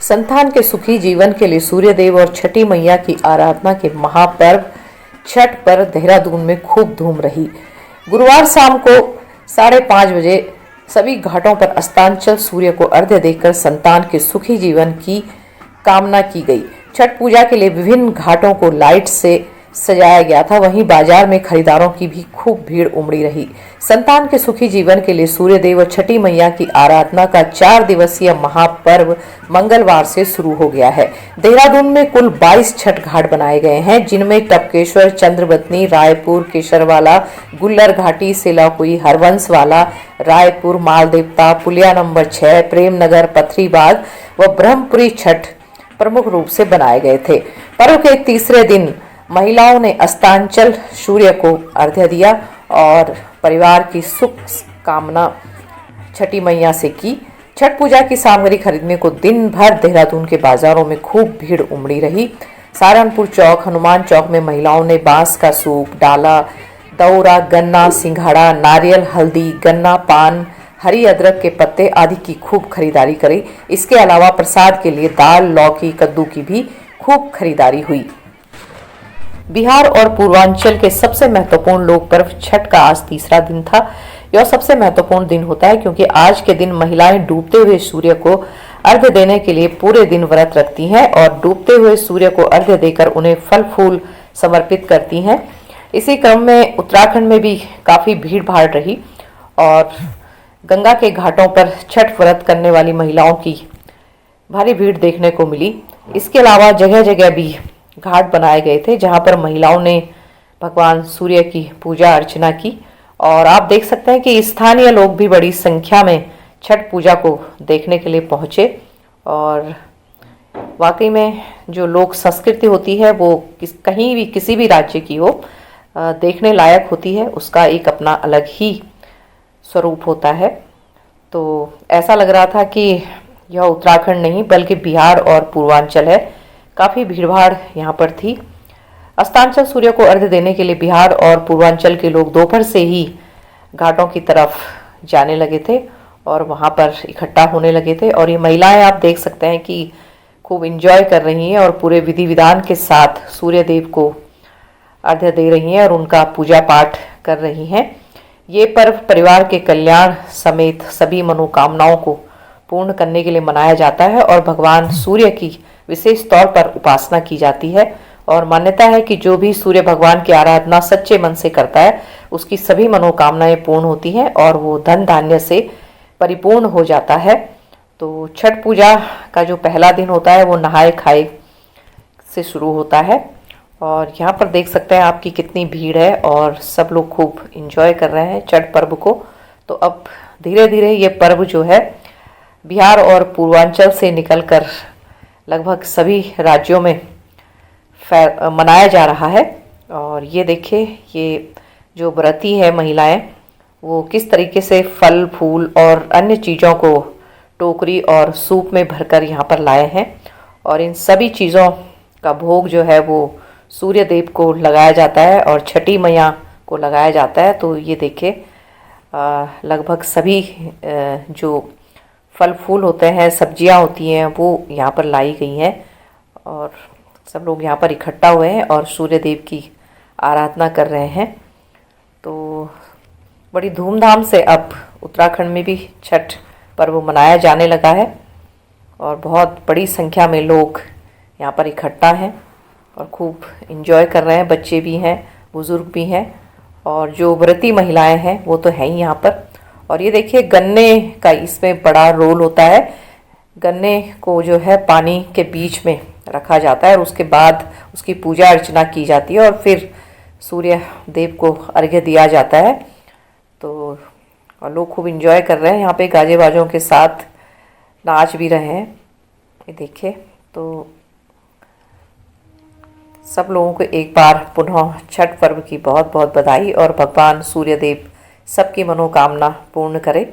संतान के सुखी जीवन के लिए सूर्यदेव और छठी मैया की आराधना के महापर्व छठ पर देहरादून में खूब धूम रही। गुरुवार शाम को 5:30 बजे सभी घाटों पर अस्तांचल सूर्य को अर्घ्य देकर संतान के सुखी जीवन की कामना की गई। छठ पूजा के लिए विभिन्न घाटों को लाइट से सजाया गया था। वहीं बाजार में खरीदारों की भी खूब भीड़ उमड़ी रही। संतान के सुखी जीवन के लिए सूर्यदेव और छठी मैया की आराधना का 4 दिवसीय महापर्व मंगलवार से शुरू हो गया है। देहरादून में कुल 22 छठ घाट बनाए गए हैं, जिनमें टपकेश्वर, चंद्रवतनी, रायपुर, केशरवाला, गुल्लर घाटी, सेलाकुई, हरवंशवाला, रायपुर, मालदेवता, पुलिया नंबर 6, प्रेमनगर, पथरीबाग व ब्रह्मपुरी छठ प्रमुख रूप से बनाए गए थे। पर्व के तीसरे दिन महिलाओं ने अस्तांचल सूर्य को अर्घ्य दिया और परिवार की सुख कामना छठी मैया से की। छठ पूजा की सामग्री खरीदने को दिन भर देहरादून के बाजारों में खूब भीड़ उमड़ी रही। सहारनपुर चौक, हनुमान चौक में महिलाओं ने बांस का सूप, डाला, दौरा, गन्ना, सिंघाड़ा, नारियल, हल्दी, गन्ना, पान, हरी अदरक के पत्ते आदि की खूब खरीदारी करी। इसके अलावा प्रसाद के लिए दाल, लौकी, कद्दू की भी खूब खरीदारी हुई। बिहार और पूर्वांचल के सबसे महत्वपूर्ण लोक पर्व छठ का आज तीसरा दिन था। यह सबसे महत्वपूर्ण दिन होता है क्योंकि आज के दिन महिलाएं डूबते हुए सूर्य को अर्घ्य देने के लिए पूरे दिन व्रत रखती हैं और डूबते हुए सूर्य को अर्घ्य देकर उन्हें फल फूल समर्पित करती हैं। इसी क्रम में उत्तराखंड में भी काफी भीड़ भाड़ रही और गंगा के घाटों पर छठ व्रत करने वाली महिलाओं की भारी भीड़ देखने को मिली। इसके अलावा जगह जगह भी घाट बनाए गए थे जहां पर महिलाओं ने भगवान सूर्य की पूजा अर्चना की और आप देख सकते हैं कि स्थानीय लोग भी बड़ी संख्या में छठ पूजा को देखने के लिए पहुंचे। और वाकई में जो लोक संस्कृति होती है वो कहीं भी किसी भी राज्य की हो, देखने लायक होती है। उसका एक अपना अलग ही स्वरूप होता है। तो ऐसा लग रहा था कि यह उत्तराखंड नहीं बल्कि बिहार और पूर्वांचल है। काफ़ी भीड़भाड़ यहाँ पर थी। अस्तांचल सूर्य को अर्घ्य देने के लिए बिहार और पूर्वांचल के लोग दोपहर से ही घाटों की तरफ जाने लगे थे और वहाँ पर इकट्ठा होने लगे थे। और ये महिलाएं आप देख सकते हैं कि खूब एंजॉय कर रही हैं और पूरे विधि विधान के साथ सूर्य देव को अर्घ्य दे रही हैं और उनका पूजा पाठ कर रही हैं। ये पर्व परिवार के कल्याण समेत सभी मनोकामनाओं को पूर्ण करने के लिए मनाया जाता है और भगवान सूर्य की विशेष तौर पर उपासना की जाती है। और मान्यता है कि जो भी सूर्य भगवान की आराधना सच्चे मन से करता है उसकी सभी मनोकामनाएं पूर्ण होती हैं और वो धन धान्य से परिपूर्ण हो जाता है। तो छठ पूजा का जो पहला दिन होता है वो नहाए खाए से शुरू होता है और यहाँ पर देख सकते हैं आपकी कितनी भीड़ है और सब लोग खूब एंजॉय कर रहे हैं छठ पर्व को। तो अब धीरे धीरे ये पर्व जो है बिहार और पूर्वांचल से निकलकर लगभग सभी राज्यों में मनाया जा रहा है। और ये देखिए, ये जो व्रती है महिलाएं वो किस तरीके से फल फूल और अन्य चीज़ों को टोकरी और सूप में भरकर यहाँ पर लाए हैं और इन सभी चीज़ों का भोग जो है वो सूर्य देव को लगाया जाता है और छठी मैया को लगाया जाता है। तो ये देखिए लगभग सभी जो फल फूल होते हैं, सब्जियां होती हैं, वो यहाँ पर लाई गई हैं और सब लोग यहाँ पर इकट्ठा हुए हैं और सूर्य देव की आराधना कर रहे हैं। तो बड़ी धूमधाम से अब उत्तराखंड में भी छठ पर्व मनाया जाने लगा है और बहुत बड़ी संख्या में लोग यहाँ पर इकट्ठा हैं और खूब एंजॉय कर रहे हैं। बच्चे भी हैं, बुज़ुर्ग भी हैं और जो व्रती महिलाएं हैं वो तो हैं ही यहाँ पर। और ये देखिए गन्ने का इसमें बड़ा रोल होता है। गन्ने को जो है पानी के बीच में रखा जाता है और उसके बाद उसकी पूजा अर्चना की जाती है और फिर सूर्य देव को अर्घ्य दिया जाता है। तो और लोग खूब एंजॉय कर रहे हैं, यहाँ पे गाजे बाजों के साथ नाच भी रहे हैं। ये देखिए, तो सब लोगों को एक बार पुनः छठ पर्व की बहुत बहुत बधाई और भगवान सूर्य देव सबकी मनोकामना पूर्ण करे।